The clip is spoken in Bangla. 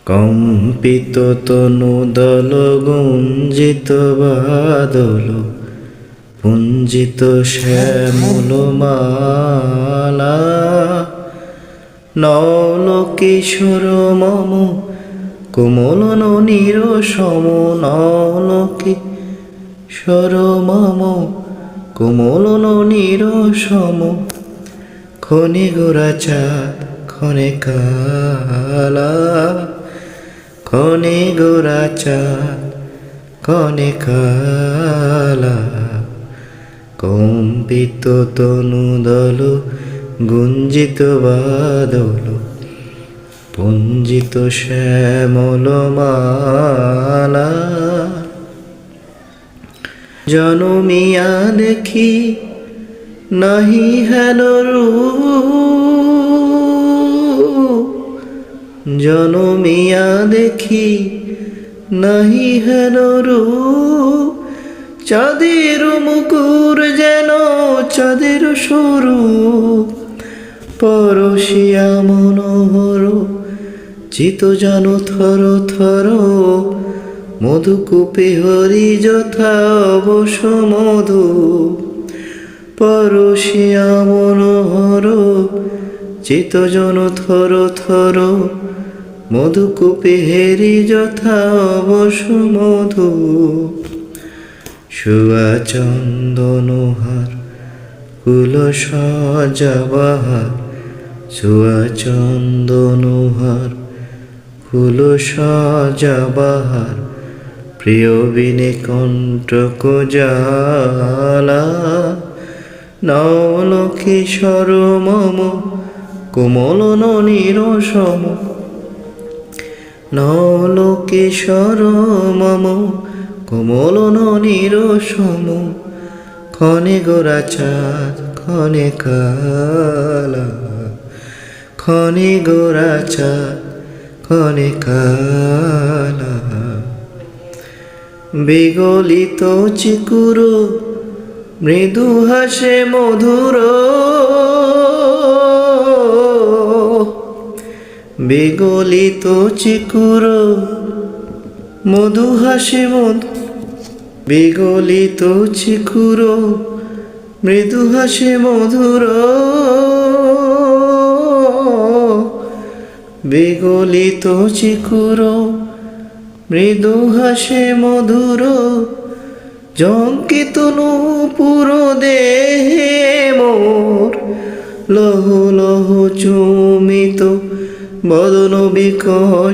কম্পিত তনু দল গুঞ্জিত বাদল পুঞ্জিত শ্যামল মালা নল কিশোর মম কোমল ননীর সম নল কিশোর মম কোমল ননীর সম খনি গোরা চাঁদ ক্ষণে কালা ক্ষণে গোরা চাঁদ ক্ষণে কালা কম্পিত তনু দল গুঞ্জিত বাদল পুঞ্জিত শ্যামল মালা জনমিয়া দেখি নাহি হেন রূপ জনমিয়া দেখি নাহি হেন রূপ চাঁদের মুকুর যেন চাঁদের স্বরূপ পরশিয়া মনোহর চিত যেন থর থর মধুকূপে হরি যথা অবশ মধু পরশিয়া মনোহর চিত জন থর থর মধুকূপে হেরি যথা অবশ মধু শুয়া চন্দনহার কুল সজাবাহার শুয়া চন্দনহার কুল সজাবাহার প্রিয় বিনে কণ্টক জালা নল কিশোর মম কোমল ননীর সম নল কিশোর মম কোমল ননীর সম ক্ষণে গোরা চাঁদ ক্ষণে কালা ক্ষণে গোরা চাঁদ ক্ষণে কালা বিগলিত চিকুর মৃদু হাসে মধুর বিগলিত চিকুর মধু হাসে মধু বিগলিত চিকুর মৃদু হাসে মধুর বিগলিত চিকুর মৃদু হাসে মধুর জঙ্কিত নূপুর দেহে মোর লহ লহ চুমিত বদন বিকশ